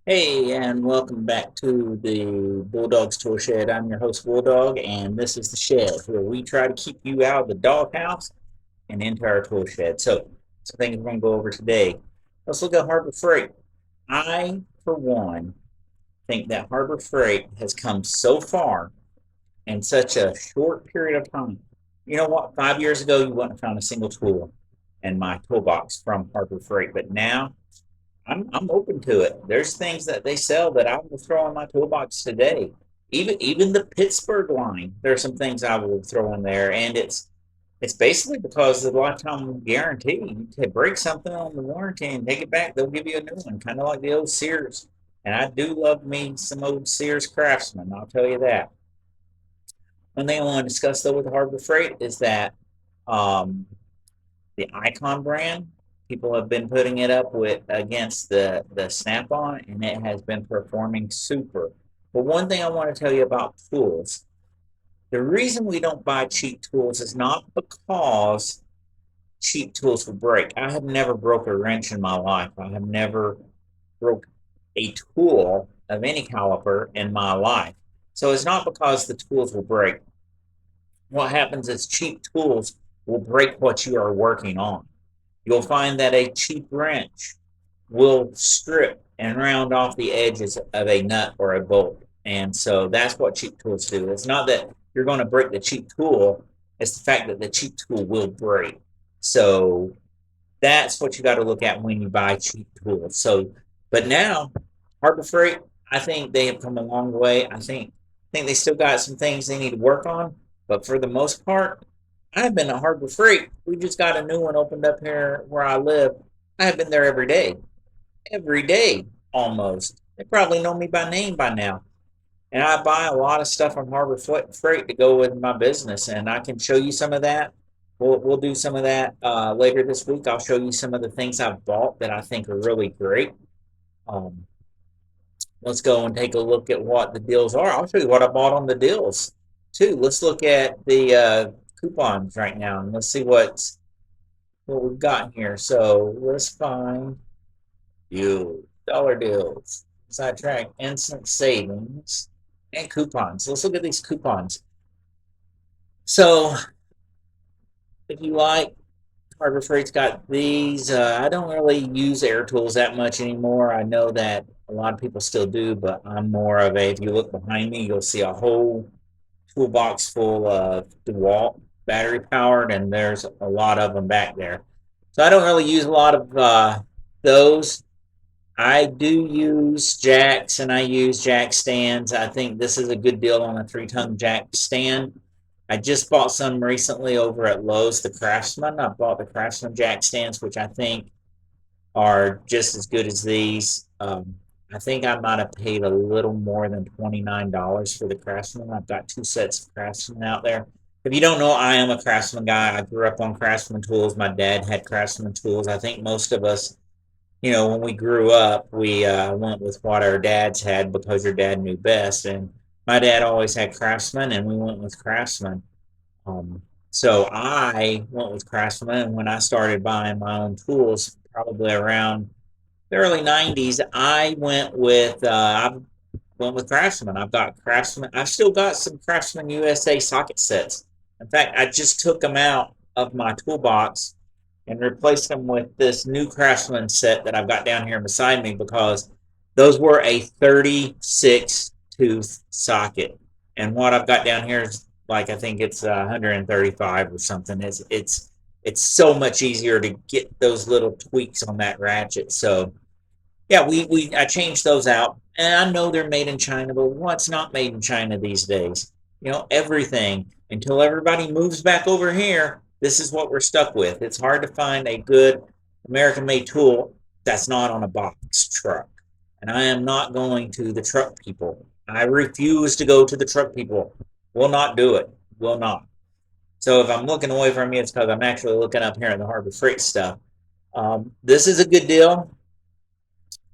Hey, and welcome back to the Bulldog's Tool Shed. I'm your host, Bulldog, and this is the shed where we try to keep you out of the doghouse and into our tool shed. So things we're going to go over today. Let's look at Harbor Freight. I, for one, think that Harbor Freight has come so far in such a short period of time. You know what? 5 years ago, you wouldn't have found a single tool in my toolbox from Harbor Freight, but now I'm open to it. There's things that they sell that I will throw in my toolbox today. Even the Pittsburgh line, there's some things I will throw in there, and it's basically because of the lifetime guarantee. You can break something on the warranty and take it back, they'll give you a new one, kind of like the old Sears. And I do love me some old Sears Craftsman, I'll tell you that. One thing I want to discuss though with Harbor Freight is that um, the Icon brand. People have been putting it up with against the Snap-on, and it has been performing super. But one thing I want to tell you about tools: the reason we don't buy cheap tools is not because cheap tools will break. I have never broke a wrench in my life. I have never broke a tool of any caliber in my life. So it's not because the tools will break. What happens is cheap tools will break what you are working on. You'll find that a cheap wrench will strip and round off the edges of a nut or a bolt. And so that's what cheap tools do. It's not that you're going to break the cheap tool, it's the fact that the cheap tool will break. So that's what you got to look at when you buy cheap tools. So, but now, Harbor Freight, I think they have come a long way. I think they still got some things they need to work on, but for the most part, I've been to Harbor Freight. We just got a new one opened up here where I live. I have been there every day almost. They probably know me by name by now. And I buy a lot of stuff on Harbor Freight to go with my business, and I can show you some of that. We'll do some of that later this week. I'll show you some of the things I've bought that I think are really great. Um, let's go and take a look at what the deals are. I'll show you what I bought on the deals too. Let's look at the coupons right now and let's see what we've got here. So let's find you dollar deals, sidetrack, instant savings, and coupons. Let's look at these coupons. So if you like, Harbor Freight's got these. I don't really use air tools that much anymore. I know that a lot of people still do, but I'm more of a, if you look behind me, you'll see a whole toolbox full of DeWalt battery powered, and there's a lot of them back there. So I don't really use a lot of those. I do use jacks and I use jack stands. I think this is a good deal on a 3-ton jack stand. I just bought some recently over at Lowe's, the Craftsman. I bought the Craftsman jack stands, which I think are just as good as these. I think I might have paid a little more than $29 for the Craftsman. I've got 2 sets of Craftsman out there. If you don't know, I am a Craftsman guy. I grew up on Craftsman tools. My dad had Craftsman tools. I think most of us, when we grew up, we went with what our dads had because your dad knew best. And my dad always had Craftsman, and we went with Craftsman. So I went with Craftsman, and when I started buying my own tools, probably around the early '90s, I went with Craftsman. I've got Craftsman. I've still got some Craftsman USA socket sets. In fact, I just took them out of my toolbox and replaced them with this new Craftsman set that I've got down here beside me because those were a 36 tooth socket. And what I've got down here is like I think it's 135 or something. It's so much easier to get those little tweaks on that ratchet. So yeah, we I changed those out, and I know they're made in China, but what's not made in China these days? Everything until everybody moves back over here. This is what we're stuck with. It's hard to find a good American-made tool that's not on a box truck. And I am not going to the truck people. I refuse to go to the truck people. Will not do it. Will not. So if I'm looking away from you, it's because I'm actually looking up here at the Harbor Freight stuff. This is a good deal.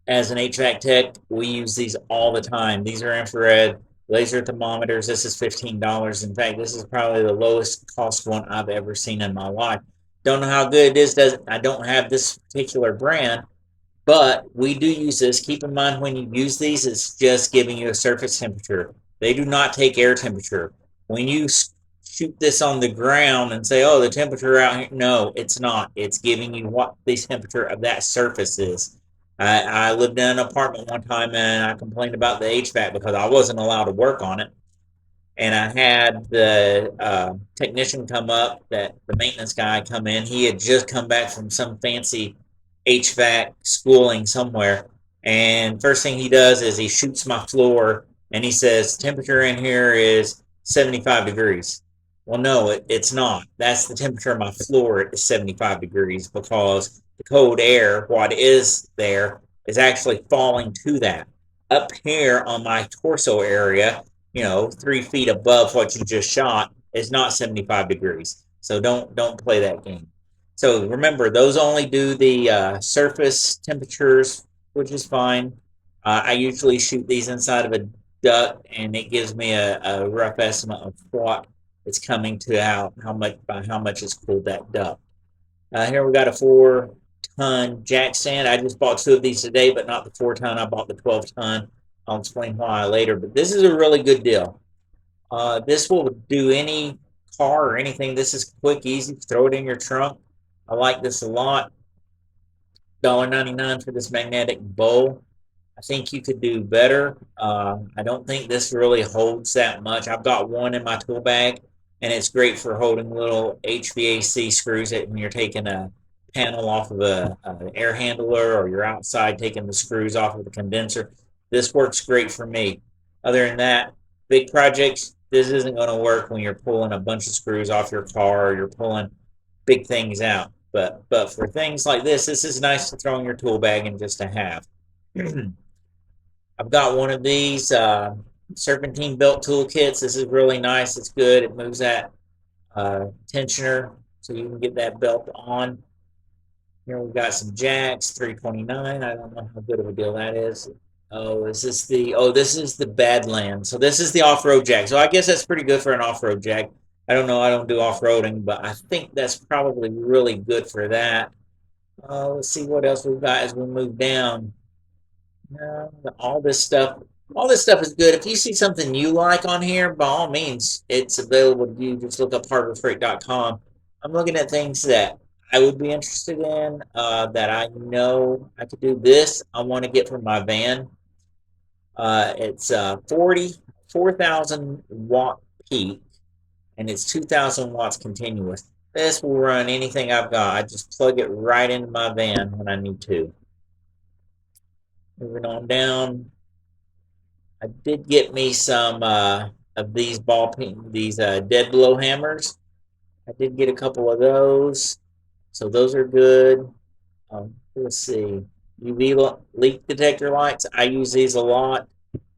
As an HVAC tech, we use these all the time. These are infrared laser thermometers. This is $15. In fact, this is probably the lowest cost one I've ever seen in my life. Don't know how good it is. I don't have this particular brand, But we do use this. Keep in mind when you use these, it's just giving you a surface temperature. They do not take air temperature. When you shoot this on the ground and say, oh, the temperature out here, no, it's not. It's giving you what the temperature of that surface is. I lived in an apartment one time and I complained about the HVAC because I wasn't allowed to work on it, and I had the technician come up, that the maintenance guy come in. He had just come back from some fancy HVAC schooling somewhere, and first thing he does is he shoots my floor and he says temperature in here is 75 degrees. Well, no, it's not. That's the temperature of my floor is 75 degrees because the cold air, what is there, is actually falling to that. Up here on my torso area, 3 feet above what you just shot is not 75 degrees. So don't play that game. So remember, those only do the surface temperatures, which is fine. I usually shoot these inside of a duct, and it gives me a rough estimate of what it's coming to, how much, by how much it's cooled that duct. Here we got a 4-ton jack stand. I just bought two of these today, but not the 4-ton. I bought the 12-ton. I'll explain why later, but this is a really good deal. This will do any car or anything. This is quick, easy. Throw it in your trunk. I like this a lot. $1.99 for this magnetic bowl. I think you could do better. I don't think this really holds that much. I've got one in my tool bag, and it's great for holding little HVAC screws that when you're taking a panel off of a air handler, or you're outside taking the screws off of the condenser. This works great for me. Other than that, big projects, this isn't going to work when you're pulling a bunch of screws off your car, or you're pulling big things out. But for things like this is nice to throw in your tool bag and just to have. I've got one of these serpentine belt tool kits. This is really nice. It's good. It moves that tensioner so you can get that belt on. Here we've got some jacks, 329. I don't know how good of a deal that is. Oh, this is the Badland. So this is the off-road jack. So I guess that's pretty good for an off-road jack. I don't know. I don't do off-roading, but I think that's probably really good for that. Let's see what else we've got as we move down. All this stuff, all this stuff is good. If you see something you like on here, by all means, it's available to you. Just look up harborfreight.com. I'm looking at things that I would be interested in, that I know I could do. This I want to get for my van. It's 4,000 watt peak, and it's 2,000 watts continuous. This will run anything I've got. I just plug it right into my van when I need to. Moving on down, I did get me some of these dead blow hammers. I did get a couple of those, so those are good. Let's see, UV leak detector lights. I use these a lot.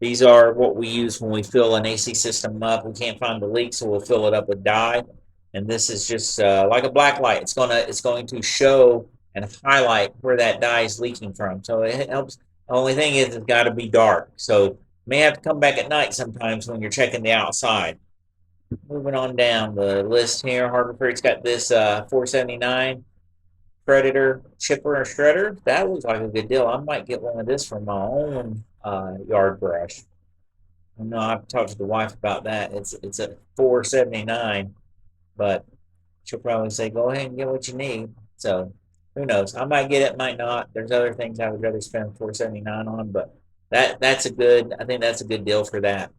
These are what we use when we fill an AC system up. We can't find the leak, so we'll fill it up with dye. And this is just like a black light. It's going to show and highlight where that dye is leaking from. So it helps. The only thing is it's got to be dark. So you may have to come back at night sometimes when you're checking the outside. Moving on down the list here, Harbor Freight's got this 479 Predator chipper and shredder. That looks like a good deal. I might get one of this for my own yard brush. I know I've talked to the wife about that. It's a 479, but she'll probably say, "Go ahead and get what you need." So who knows? I might get it, might not. There's other things I would rather spend 479 on, but that's a good. I think that's a good deal for that.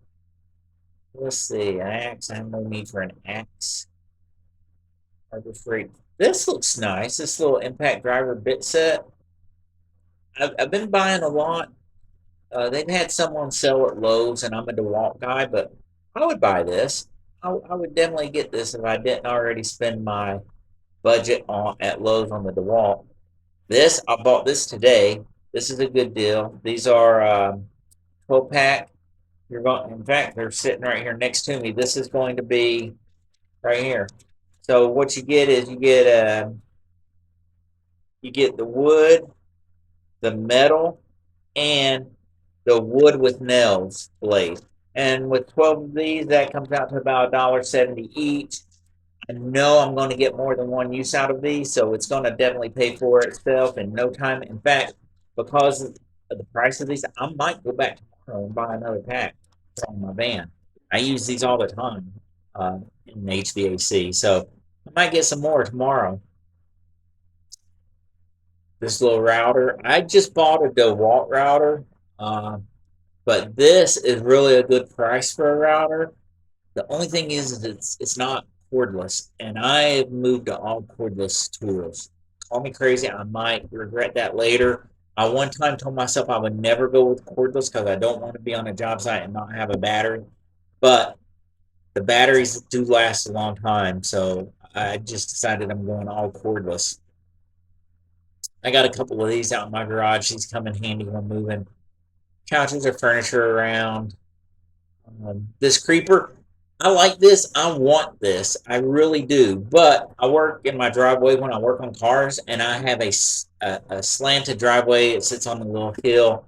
Let's see, an axe. I have no need for an axe. Harbor Freight. This looks nice. This little impact driver bit set. I've been buying a lot. They've had some on sale at Lowe's, and I'm a DeWalt guy, but I would buy this. I would definitely get this if I didn't already spend my budget on at Lowe's on the DeWalt. I bought this today. This is a good deal. These are 12-pack. In fact, they're sitting right here next to me. This is going to be right here. So what you get is you get the wood, the metal, and the wood with nails blade. And with 12 of these, that comes out to about $1.70 each. I know I'm going to get more than one use out of these, so it's going to definitely pay for itself in no time. In fact, because of the price of these, I might go back tomorrow and buy another pack on my van. I use these all the time in HVAC, so I might get some more tomorrow. This little router, I just bought a DeWalt router, uh, but this is really a good price for a router. The only thing is it's not cordless, and I've moved to all cordless tools. Call me crazy, I might regret that later. I one time told myself I would never go with cordless because I don't want to be on a job site and not have a battery. But the batteries do last a long time, so I just decided I'm going all cordless. I got a couple of these out in my garage. These come in handy when moving couches or furniture around. This creeper, I like this. I want this. I really do. But I work in my driveway when I work on cars, and I have a slanted driveway. It sits on a little hill.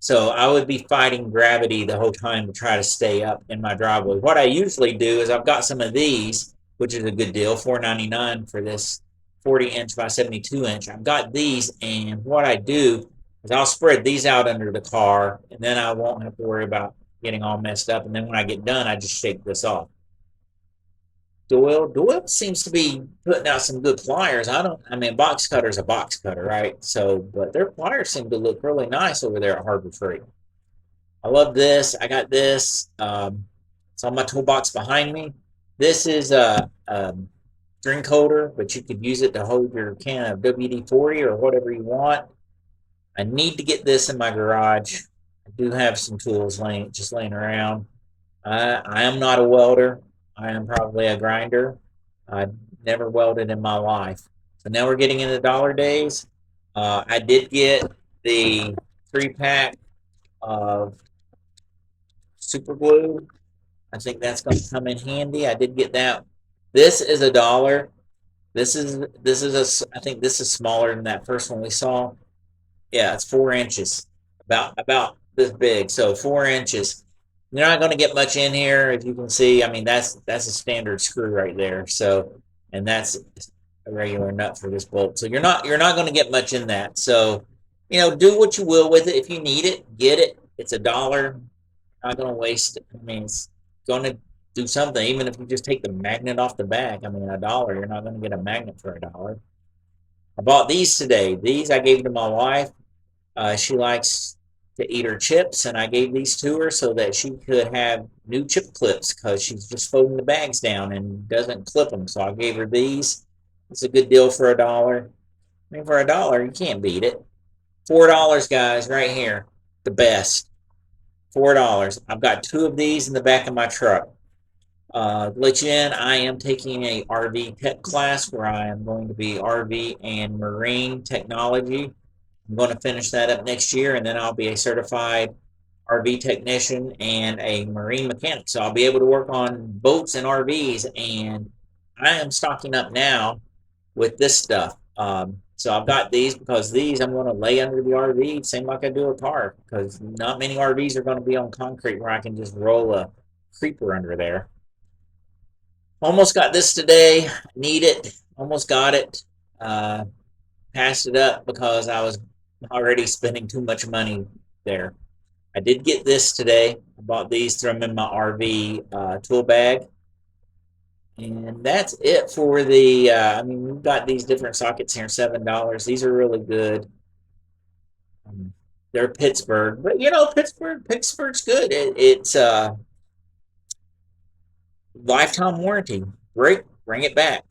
So I would be fighting gravity the whole time to try to stay up in my driveway. What I usually do is I've got some of these, which is a good deal, $4.99 for this 40-inch by 72-inch. I've got these, and what I do is I'll spread these out under the car, and then I won't have to worry about getting all messed up. And then when I get done, I just shake this off. Doyle seems to be putting out some good pliers. I mean, box cutter's a box cutter, right? So, but their pliers seem to look really nice over there at Harbor Freight. I love this. I got this. It's on my toolbox behind me. This is a drink holder, but you could use it to hold your can of WD-40 or whatever you want. I need to get this in my garage. I do have some tools laying around. I am not a welder. I am probably a grinder. I've never welded in my life. So now we're getting into dollar days. I did get the 3-pack of super glue. I think that's going to come in handy. I did get that. This is $1. I think this is smaller than that first one we saw. Yeah, it's 4 inches, about this big. So 4 inches. You're not going to get much in here, as you can see. I mean, that's a standard screw right there. So, and that's a regular nut for this bolt. So you're not going to get much in that. So, do what you will with it. If you need it, get it. It's $1. Not going to waste it. I mean, it's going to do something. Even if you just take the magnet off the back. I mean, $1. You're not going to get a magnet for $1. I bought these today. These I gave to my wife. She likes to eat her chips, and I gave these to her so that she could have new chip clips because she's just folding the bags down and doesn't clip them. So I gave her these. It's a good deal for $1. I mean, for $1, you can't beat it. $4, guys, right here. The best. $4. I've got 2 of these in the back of my truck. Let you in, I am taking a RV tech class where I am going to be RV and marine technology. I'm going to finish that up next year, and then I'll be a certified RV technician and a marine mechanic. So I'll be able to work on boats and RVs, and I am stocking up now with this stuff. So I've got these because these I'm going to lay under the RV, same like I do a car, because not many RVs are going to be on concrete where I can just roll a creeper under there. Almost got this today. Need it. Almost got it. Passed it up because I was already spending too much money there. I did get this today. I bought these, threw them in my RV tool bag. And that's it for the, I mean, we've got these different sockets here, $7. These are really good. They're Pittsburgh, but Pittsburgh's good. It's lifetime warranty. Bring it back.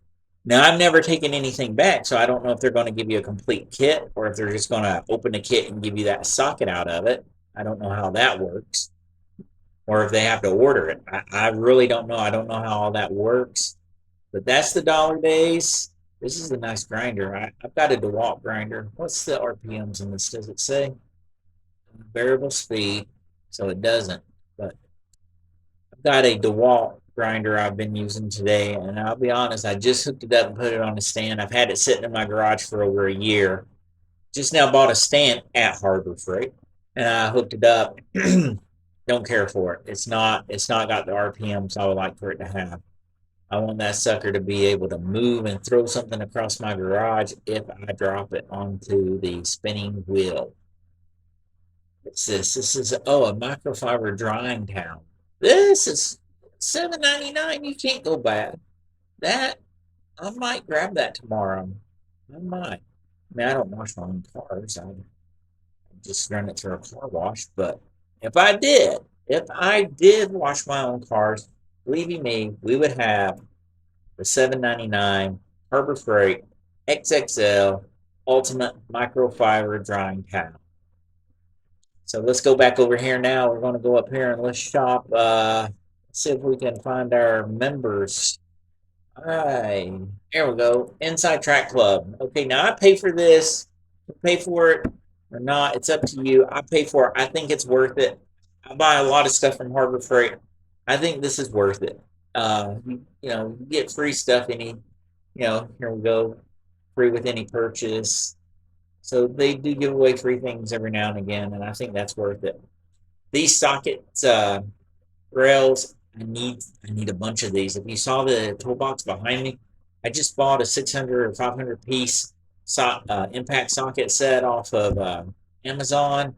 Now, I've never taken anything back, so I don't know if they're going to give you a complete kit or if they're just going to open the kit and give you that socket out of it. I don't know how that works, or if they have to order it. I really don't know. I don't know how all that works, but that's the dollar days. This is a nice grinder. I've got a DeWalt grinder. What's the RPMs in this? Does it say? Variable speed, so it doesn't, but I've got a DeWalt grinder I've been using today, and I'll be honest, I just hooked it up and put it on a stand. I've had it sitting in my garage for over a year. Just now bought a stand at Harbor Freight, and I hooked it up. Don't care for it. It's not got the RPMs I would like for it to have. I want that sucker to be able to move and throw something across my garage if I drop it onto the spinning wheel. What's this? This is a microfiber drying towel. This is $7.99. You can't go bad. That I might grab that tomorrow. I might. I mean, I don't wash my own cars. I just run it through a car wash. But if I did, if I did wash my own cars, believe you me, we would have the 7.99 Harbor Freight XXL Ultimate Microfiber Drying Towel. So let's go back over here now. We're going to go up here and let's shop. See if we can find our members. All right, here we go. Inside Track Club. Okay, now I pay for this. You pay for it or not, it's up to you. I pay for it. I think it's worth it. I buy a lot of stuff from Harbor Freight. I think this is worth it. You get free stuff here we go, free with any purchase. So they do give away free things every now and again, and I think that's worth it. These sockets, rails, I need a bunch of these. If you saw the toolbox behind me, I just bought a 600 or 500 piece impact socket set off of Amazon,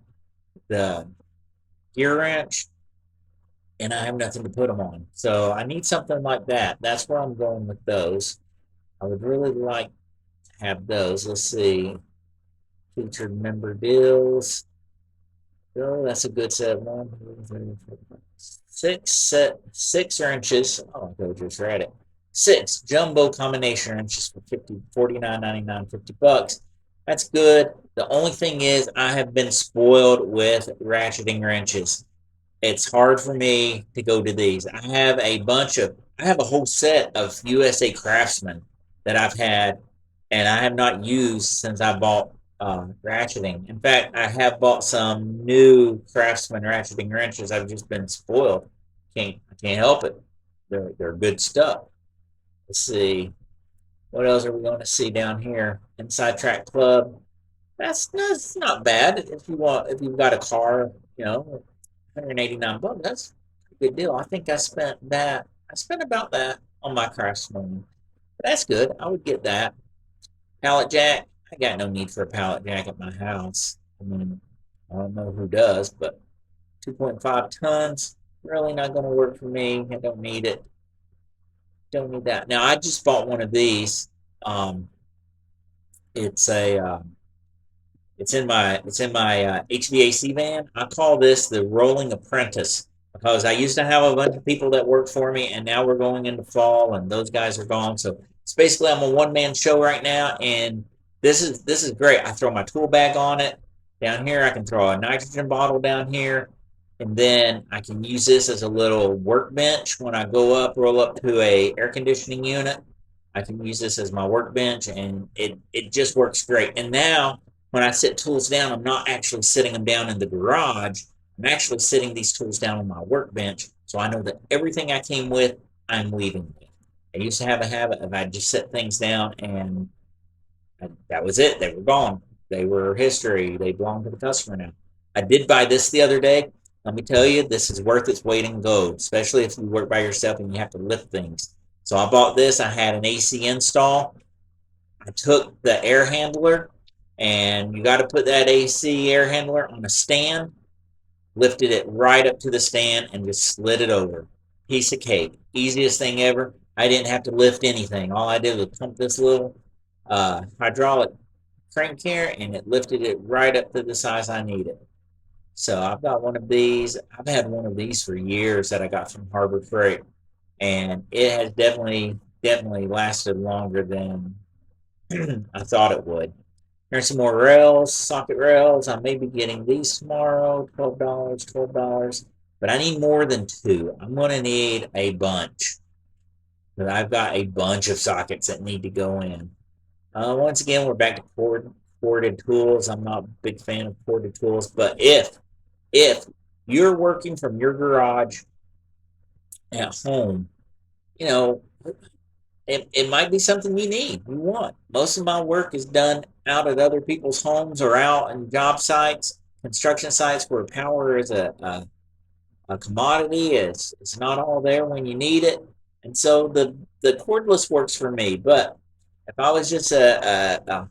the gear wrench, and I have nothing to put them on. So I need something like that. That's where I'm going with those. I would really like to have those. Let's see. Featured member deals. Oh, that's a good set. 6 inches. Oh, go just read it. 6 jumbo combination wrenches for 49.99, $50. That's good. The only thing is I have been spoiled with ratcheting wrenches. It's hard for me to go to these. I have a whole set of USA Craftsman that I've had and I have not used since I bought ratcheting. In fact, I have bought some new Craftsman ratcheting wrenches. I've just been spoiled. I can't help it. They're good stuff. Let's see. What else are we going to see down here? Inside Track Club. That's not bad if you've got a car, 189 bucks. That's a good deal. I think I spent about that on my Craftsman. That's good. I would get that. Pallet jack. I got no need for a pallet jack at my house. I mean, I don't know who does, but 2.5 tons, really not going to work for me. I don't need it. Don't need that. Now, I just bought one of these. Um, it's a it's in my HVAC van. I call this the rolling apprentice because I used to have a bunch of people that worked for me, and now we're going into fall, and those guys are gone. So it's basically I'm a one-man show right now, and this is great. I throw my tool bag on it. Down here, I can throw a nitrogen bottle down here, and then I can use this as a little workbench when I go up, roll up to a air conditioning unit. I can use this as my workbench, and it just works great. And now when I sit tools down, I'm not actually sitting them down in the garage. I'm actually sitting these tools down on my workbench, so I know that everything I came with, I'm leaving with. I used to have a habit of I just set things down and that was it. They were gone. They were history. They belong to the customer now. I did buy this the other day. Let me tell you, this is worth its weight in gold, especially if you work by yourself and you have to lift things. So I bought this. I had an AC install. I took the air handler, and you got to put that AC air handler on a stand, lifted it right up to the stand, and just slid it over. Piece of cake. Easiest thing ever. I didn't have to lift anything. All I did was pump this little hydraulic crank here, and it lifted it right up to the size I needed. So I've got one of these. I've had one of these for years that I got from Harbor Freight, and it has definitely lasted longer than I thought it would. Here's some more rails, socket rails. I may be getting these tomorrow, $12, $12. But I need more than two. I'm going to need a bunch. But I've got a bunch of sockets that need to go in. Once again, we're back to corded tools. I'm not a big fan of corded tools, but if you're working from your garage at home, you know, it might be something you want. Most of my work is done out at other people's homes or out in job sites, construction sites where power is a commodity. It's not all there when you need it. And so the cordless works for me. But if I was just a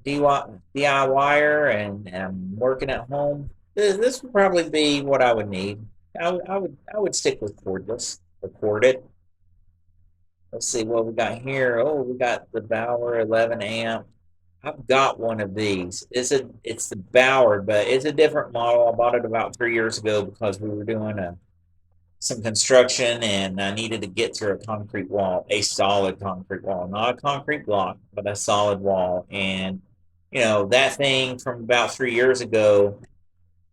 DIYer and I'm working at home, this would probably be what I would need. I would stick with cordless or corded. Let's see what we got here. Oh, we got the Bauer 11 amp. I've got one of these. It's the Bauer, but it's a different model. I bought it about 3 years ago because we were doing some construction and I needed to get through a concrete wall, a solid concrete wall, not a concrete block, but a solid wall. And that thing from about 3 years ago,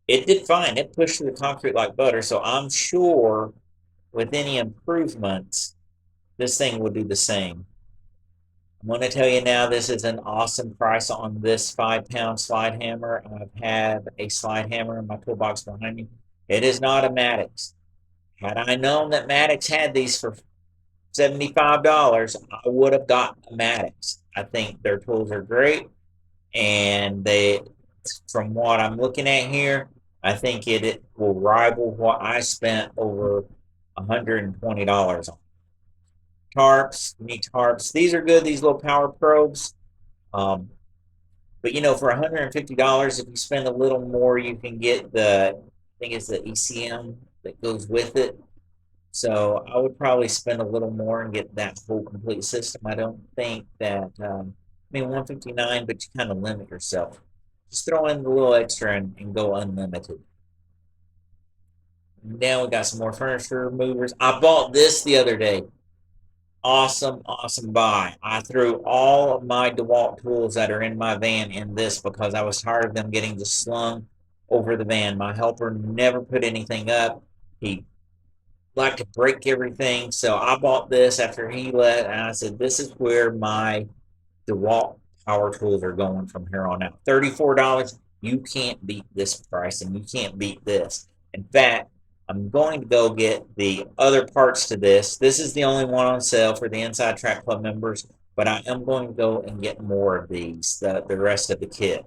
it did fine. It pushed through the concrete like butter. So I'm sure with any improvements, this thing will do the same. I'm going to tell you now, this is an awesome price on this 5 pound slide hammer. I've had a slide hammer in my toolbox behind me. It is not a Maddox. Had I known that Maddox had these for $75, I would have gotten a Maddox. I think their tools are great, and from what I'm looking at here, I think it will rival what I spent over $120 on. Tarps, you need tarps. These are good, these little power probes. Um, but for $150, if you spend a little more, you can get I think it's the ECM that goes with it. So I would probably spend a little more and get that whole complete system. I don't think that, 159, but you kind of limit yourself. Just throw in the little extra and go unlimited. Now we got some more furniture movers. I bought this the other day. Awesome, awesome buy. I threw all of my DeWalt tools that are in my van in this because I was tired of them getting just slung over the van. My helper never put anything up. He liked to break everything. So I bought this after he left, and I said, this is where my DeWalt power tools are going from here on out. $34. You can't beat this price, and you can't beat this. In fact, I'm going to go get the other parts to this. This is the only one on sale for the Inside Track Club members, but I am going to go and get more of these, the rest of the kit.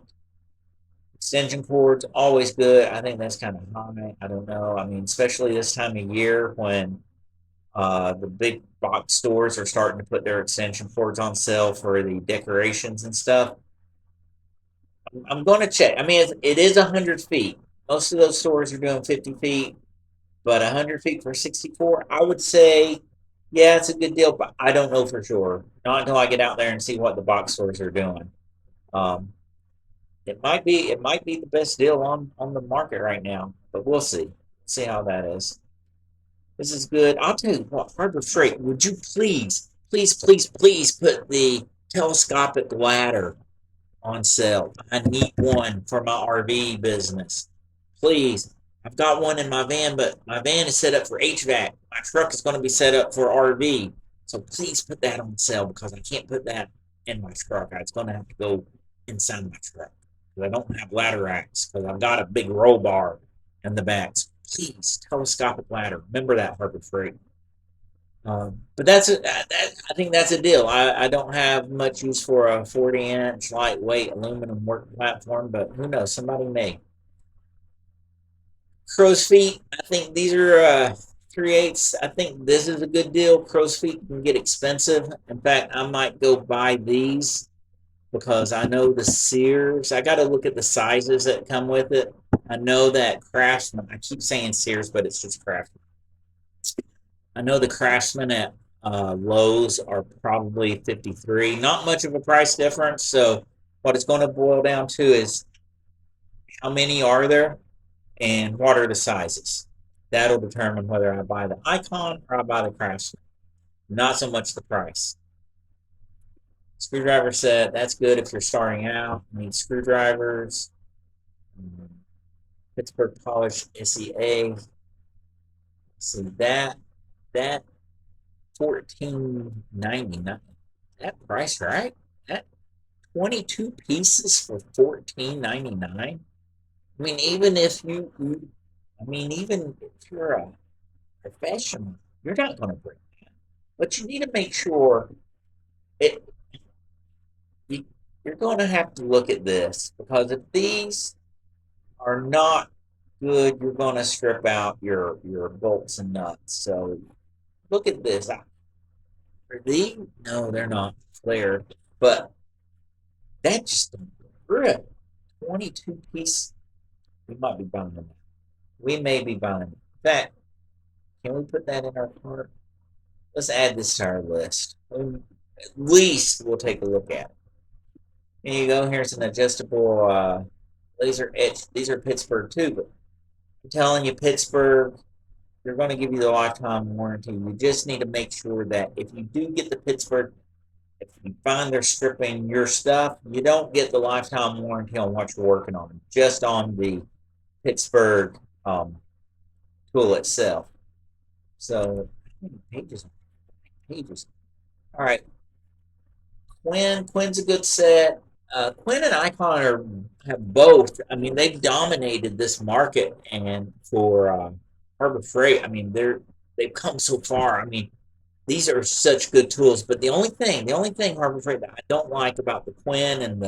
Extension cords, always good. I think that's kind of high. I don't know. Especially this time of year when the big box stores are starting to put their extension cords on sale for the decorations and stuff. I'm going to check. It is 100 feet. Most of those stores are doing 50 feet, but 100 feet for 64, I would say, yeah, it's a good deal, but I don't know for sure. Not until I get out there and see what the box stores are doing. Um, it might be the best deal on the market right now, but we'll see. See how that is. This is good. I'll tell you what, Harbor Freight, would you please, please, please, please put the telescopic ladder on sale? I need one for my RV business. Please. I've got one in my van, but my van is set up for HVAC. My truck is going to be set up for RV. So please put that on sale because I can't put that in my truck. It's going to have to go inside my truck. I don't have ladder racks because I've got a big roll bar in the back. So please, telescopic ladder. Remember that, Harbor Freight. But I think that's a deal. I don't have much use for a 40-inch lightweight aluminum work platform, but who knows? Somebody may. Crow's feet. I think these are 3/8. I think this is a good deal. Crow's feet can get expensive. In fact, I might go buy these because I know the Sears. I got to look at the sizes that come with it. I know that Craftsman. I keep saying Sears, but it's just Craftsman. I know the Craftsman at Lowe's are probably 53. Not much of a price difference. So what it's going to boil down to is how many are there and what are the sizes. That'll determine whether I buy the Icon or I buy the Craftsman. Not so much the price. Screwdriver set, that's good if you're starting out. You need screwdrivers. Pittsburgh Polish SEA. See that 14.99. That price, right? That 22 pieces for 14.99. Even if even if you're a professional, you're not going to bring that. But you need to make sure it. You, you're going to have to look at this because if these are not good, you're going to strip out your bolts and nuts. So look at this. Are these? No, they're not flared, but That just don't grip. 22 piece. We might be buying them. We may be buying them. In fact, can we put that in our cart? Let's add this to our list. At least we'll take a look at it. Here you go. Here's an adjustable laser etch. These are Pittsburgh too, but I'm telling you, Pittsburgh, they're going to give you the lifetime warranty. You just need to make sure that if you do get the Pittsburgh, if you find they're stripping your stuff, you don't get the lifetime warranty on what you're working on, just on the Pittsburgh tool itself. So, pages, pages. All right, Quinn's a good set. Quinn and Icon have both. I mean, they've dominated this market, and for Harbor Freight, I mean, they've come so far. I mean, these are such good tools. But the only thing Harbor Freight that I don't like about the Quinn and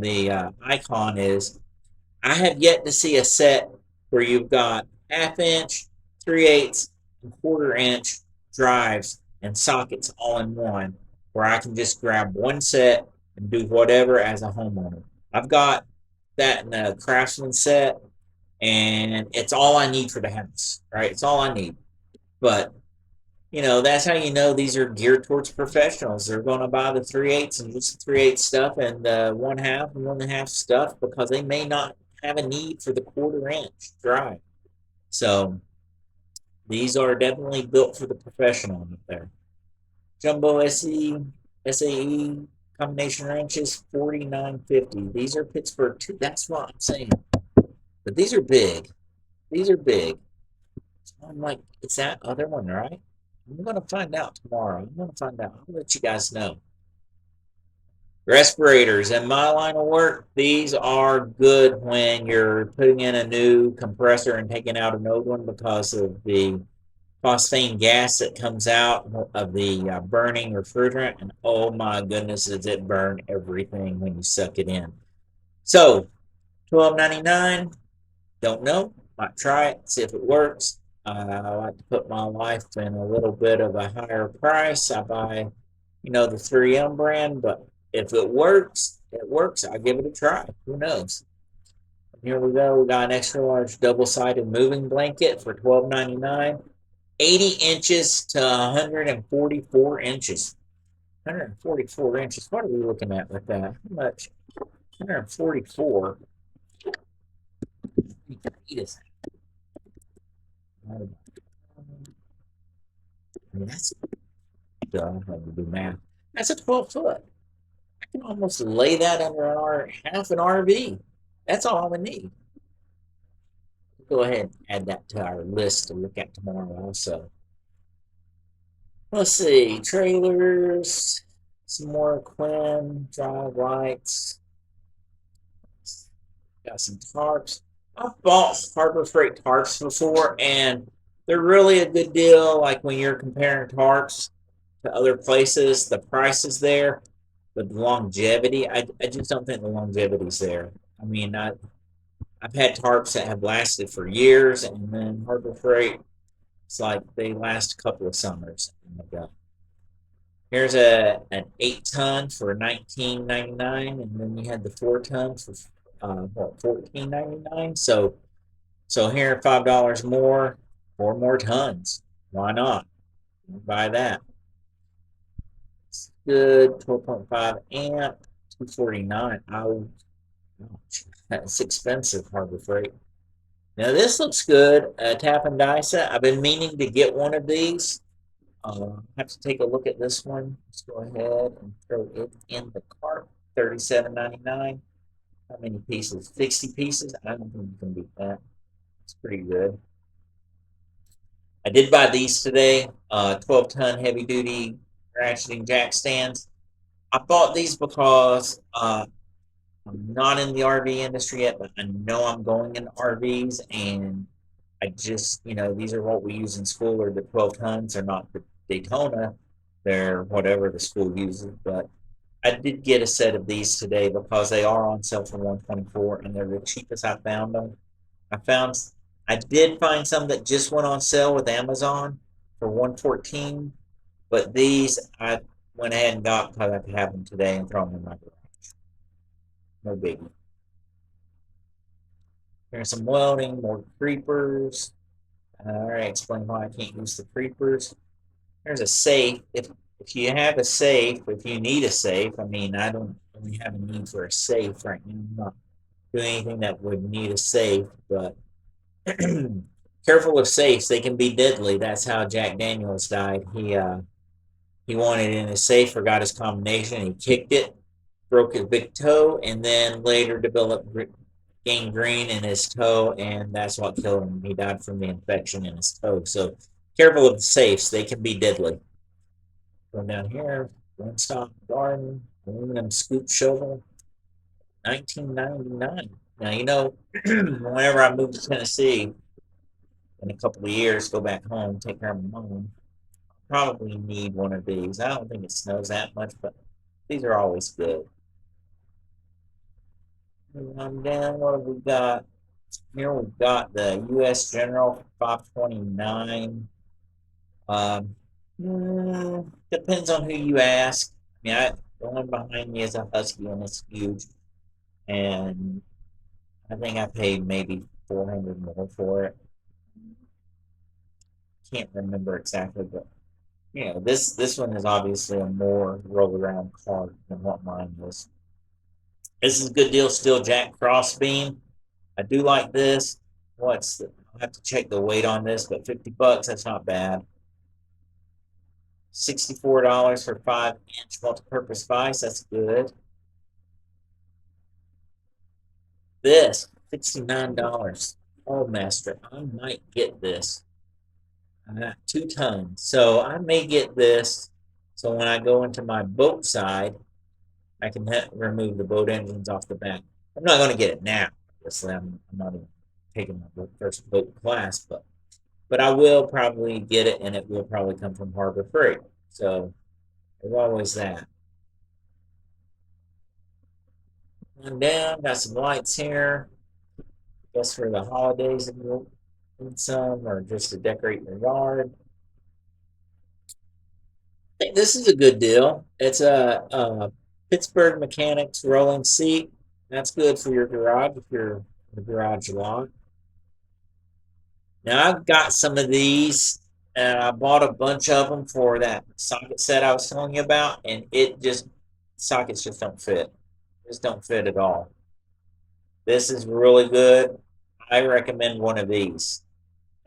the Icon is I have yet to see a set where you've got half-inch, 3/8, and quarter-inch drives and sockets all in one, where I can just grab one set and do whatever as a homeowner. I've got that in the Craftsman set, and it's all I need for the house, right? It's all I need. But that's how you know these are geared towards professionals. They're going to buy the 3/8 and just the 3/8 stuff and one half and 1.5 stuff because they may not have a need for the quarter-inch drive. So these are definitely built for the professional up there. Jumbo SAE combination wrenches, 49.50. These are Pittsburgh too. That's what I'm saying. But these are big. These are big. So I'm like, it's that other one, right? I'm gonna find out tomorrow. I'm gonna find out. I'll let you guys know. Respirators. In my line of work, these are good when you're putting in a new compressor and taking out an old one because of the phosphine gas that comes out of the burning refrigerant. And oh my goodness, does it burn everything when you suck it in. So, $12.99. Don't know. Might try it, see if it works. I like to put my life in a little bit of a higher price. I buy, the 3M brand, but if it works, it works. I give it a try. Who knows? Here we go. We got an extra large double-sided moving blanket for $12.99. 80 inches to 144 inches. 144 inches. What are we looking at with that? How much? 144. I mean, that's dumb. I have to do math. That's a 12 foot. I can almost lay that under half an RV. That's all I would need. Go ahead and add that to our list to look at tomorrow also. Let's see, trailers, some more Quinn, drive lights, got some tarps. I've bought Harbor Freight tarps before, and they're really a good deal. Like when you're comparing tarps to other places, the price is there, but the longevity, I just don't think the longevity's there. I mean, I've had tarps that have lasted for years, and then Harbor Freight, it's like they last a couple of summers. Here's an 8 ton for $19.99, and then you had the 4 ton for $14.99. So here $5 more, 4 more tons. Why not? Buy that. It's good. 12.5 amp, 249. Oh, that's expensive, Harbor Freight. Now this looks good. Tap and dice it. I've been meaning to get one of these. Have to take a look at this one. Let's go ahead and throw it in the cart. $37.99. How many pieces? 60 pieces? I don't think you can beat that. It's pretty good. I did buy these today. 12-ton heavy duty ratcheting jack stands. I bought these because I'm not in the RV industry yet, but I know I'm going into RVs, and I just, these are what we use in school, or the 12 tons. They're not the Daytona, they're whatever the school uses. But I did get a set of these today because they are on sale for 124, and they're the cheapest I found them. I found, I did find some that just went on sale with Amazon for 114, but these I went ahead and got because I could have them today and throw them in my garage. No biggie. There's some welding, more creepers. All right, explain why I can't use the creepers. There's a safe. If you have a safe, if you need a safe, I mean, I don't really have a need for a safe right now. I'm not doing anything that would need a safe, but careful with safes. They can be deadly. That's how Jack Daniels died. He wanted in his safe, forgot his combination, he kicked it, broke his big toe, and then later developed gangrene in his toe, and that's what killed him. He died from the infection in his toe. So careful with the safes; they can be deadly. Going down here, Windstock Garden, aluminum scoop shovel, 1999. Now whenever I move to Tennessee in a couple of years, go back home, take care of my mom. Probably need one of these. I don't think it snows that much, but these are always good. And then what have we got? Here we've got the U.S. General 529. Um, Depends on who you ask. The one behind me is a Husky and it's huge. And I think I paid maybe 400 more for it. Can't remember exactly, but this one is obviously a more roll around car than what mine was. This is a good deal still, Jack Crossbeam. I do like this. I'll have to check the weight on this, but 50 bucks, that's not bad. $64 for 5-inch multi-purpose vise, that's good. This, $69. Oh, master, I might get this. I got 2 tons, so I may get this. So when I go into my boat side, I can remove the boat engines off the back. I'm not going to get it now. Obviously, I'm not even taking my first boat class, but I will probably get it, and it will probably come from Harbor Freight. So there's always that. One down, got some lights here. Guess for the holidays, if you need some, or just to decorate your yard. I think this is a good deal. It's a Pittsburgh Mechanics rolling seat. That's good for your garage if you're in the garage lot. Now I've got some of these, and I bought a bunch of them for that socket set I was telling you about, and sockets just don't fit. Just don't fit at all. This is really good. I recommend one of these.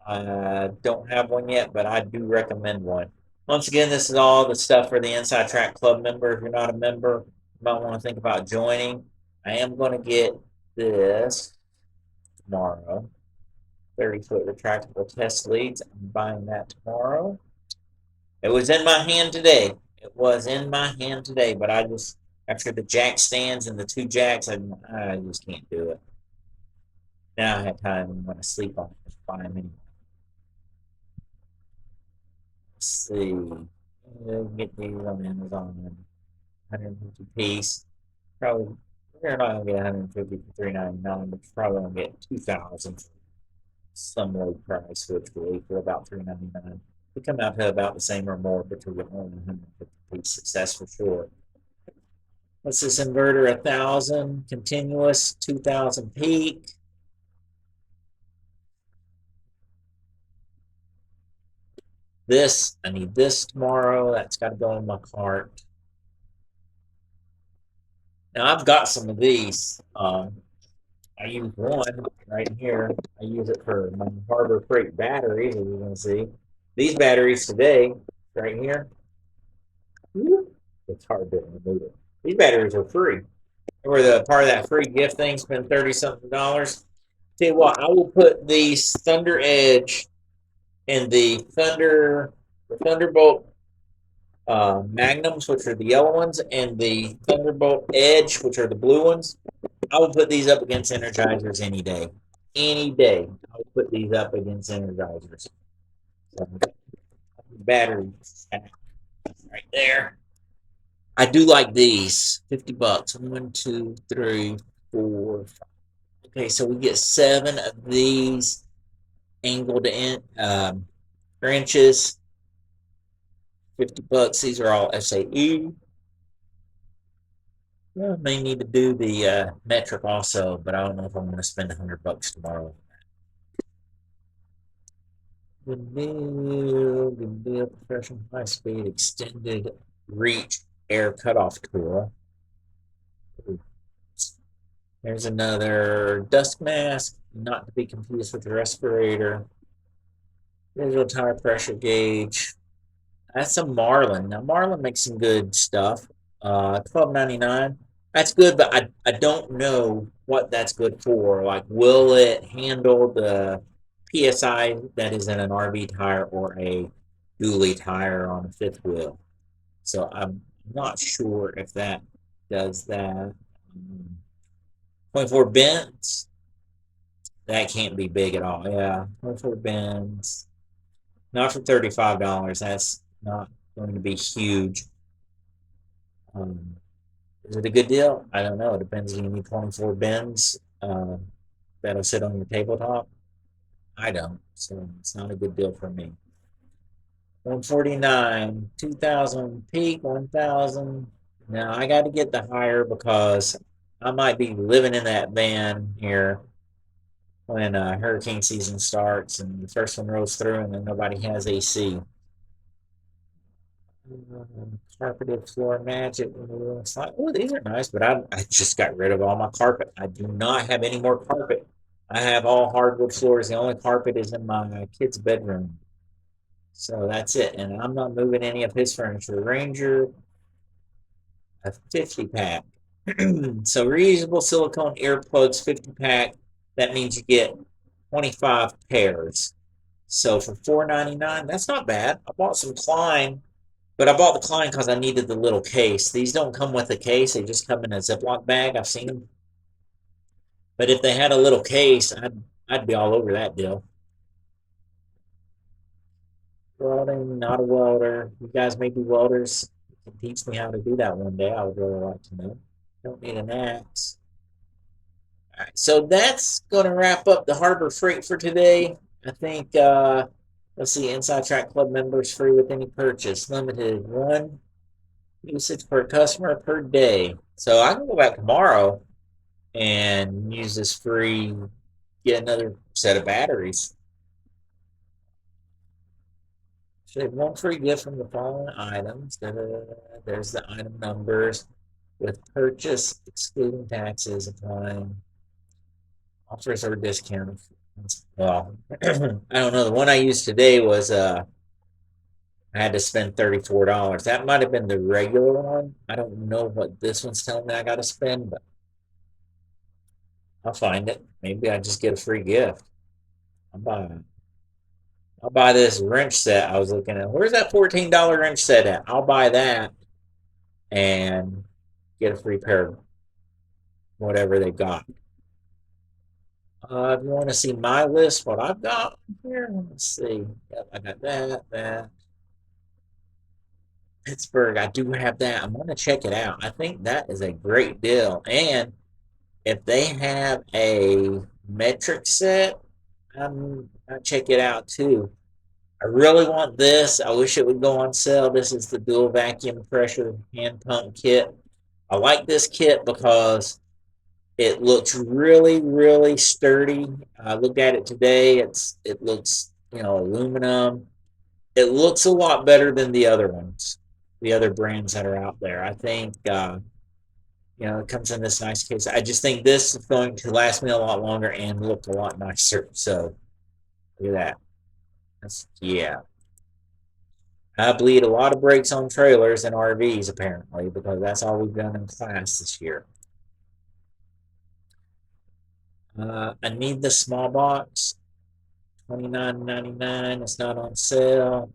I don't have one yet, but I do recommend one. Once again, this is all the stuff for the Inside Track Club member. If you're not a member, you might want to think about joining. I am going to get this tomorrow. 30-foot retractable test leads. I'm buying that tomorrow. It was in my hand today. It was in my hand today, but after the jack stands and the 2 jacks, I just can't do it. Now I have time and want to sleep on it. Buy them anyway. Let's see. Get these on Amazon. 150 piece. Probably you're not gonna get 150 for 399, but you're probably gonna get 2,000 for some low price, which will equal about 399. We come out to about the same or more, but we get more than 150 pieces. That's for sure. What's this inverter? 1,000 continuous, 2,000 peak. I need this tomorrow. That's got to go in my cart. Now I've got some of these. I use one right here. I use it for my Harbor Freight batteries, as you can see. These batteries today, right here, it's hard to remove it. These batteries are free. They were the part of that free gift thing, spend 30 something dollars. Tell you what, I will put these Thunder Edge and the Thunderbolt Magnums, which are the yellow ones, and the Thunderbolt Edge, which are the blue ones. I will put these up against Energizers any day. Any day, I will put these up against Energizers. So, battery right there. I do like these. 50 bucks. 1, 2, 3, 4, 5. Okay, so we get 7 of these angled in inches. 50 bucks. These are all SAE. Well, I may need to do the metric also, but I don't know if I'm going to spend $100 tomorrow. Good deal. Professional high speed extended reach air cutoff tool. There's another dust mask, not to be confused with the respirator. Digital tire pressure gauge. That's a Marlin. Now Marlin makes some good stuff. 12.99. That's good, but I don't know what that's good for. Like, will it handle the PSI that is in an RV tire or a dually tire on a fifth wheel? So I'm not sure if that does that. 24 bends. That can't be big at all. Yeah, 24 bends. Not for $35. That's not going to be huge. Um, is it a good deal? I don't know. It depends if you need 24 bins that'll sit on your tabletop. I don't, so it's not a good deal for me. 149, 2,000 peak, 1,000. Now I got to get the higher because I might be living in that van here when hurricane season starts and the first one rolls through and then nobody has AC. Carpeted floor magic. It's like, oh, these are nice, but I just got rid of all my carpet. I do not have any more carpet. I have all hardwood floors. The only carpet is in my kid's bedroom. So that's it. And I'm not moving any of his furniture. Ranger, a 50 pack. So reusable silicone earplugs, 50 pack. That means you get 25 pairs. So for $4.99, that's not bad. I bought some Klein. But I bought the Klein because I needed the little case. These don't come with a case; they just come in a Ziploc bag. I've seen them. But if they had a little case, I'd be all over that deal. Welding, not a welder. You guys may be welders. You can teach me how to do that one day. I would really like to know. Don't need an axe. All right, so that's going to wrap up the Harbor Freight for today. I think, let's see, Inside Track Club members free with any purchase. Limited one usage per customer per day. So I can go back tomorrow and use this free, get another set of batteries. Should have one free gift from the following items. There's the item numbers with purchase, excluding taxes, applying offers or discounts. Well, I don't know. The one I used today was I had to spend $34. That might have been the regular one. I don't know what this one's telling me I got to spend, but I'll find it. Maybe I just get a free gift. I'll buy it. I'll buy this wrench set I was looking at. Where's that $14 wrench set at? I'll buy that and get a free pair of whatever they got. If you want to see my list, what I've got here, let's see. Yep, I got that. Pittsburgh, I do have that. I'm going to check it out. I think that is a great deal. And if they have a metric set, I'll check it out too. I really want this. I wish it would go on sale. This is the dual vacuum pressure hand pump kit. I like this kit because it looks really, really sturdy. I looked at it today. It looks, aluminum. It looks a lot better than the other ones, the other brands that are out there. I think, it comes in this nice case. I just think this is going to last me a lot longer and look a lot nicer. So look at that. Yeah. I bleed a lot of brakes on trailers and RVs apparently because that's all we've done in class this year. I need the small box, $29.99. It's not on sale.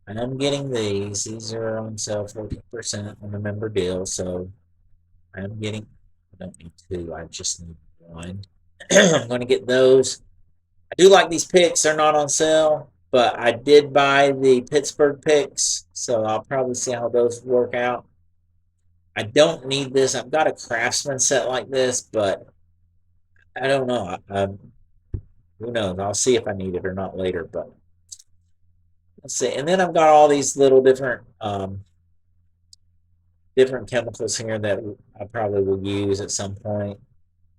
And I'm getting these. These are on sale 14% on the member deal. So I'm getting, I don't need two, I just need one. I'm going to get those. I do like these picks. They're not on sale, but I did buy the Pittsburgh picks, so I'll probably see how those work out. I don't need this. I've got a Craftsman set like this, but I don't know. Who knows? I'll see if I need it or not later, but let's see. And then I've got all these little different different chemicals here that I probably will use at some point.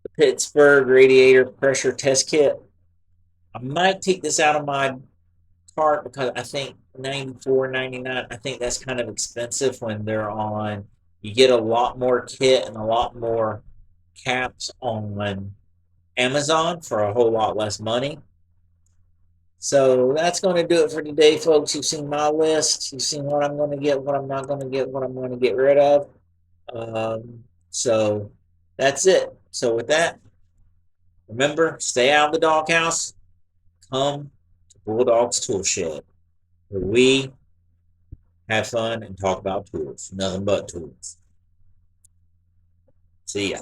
The Pittsburgh radiator pressure test kit. I might take this out of my cart because I think 94.99. I think that's kind of expensive when they're on. You get a lot more kit and a lot more caps on Amazon for a whole lot less money. So that's going to do it for today, folks. You've seen my list. You've seen what I'm going to get, what I'm not going to get, what I'm going to get rid of. So that's it. So with that, remember, stay out of the doghouse. Come to Bulldog's Tool Shed, where we have fun and talk about tools. Nothing but tools. See ya.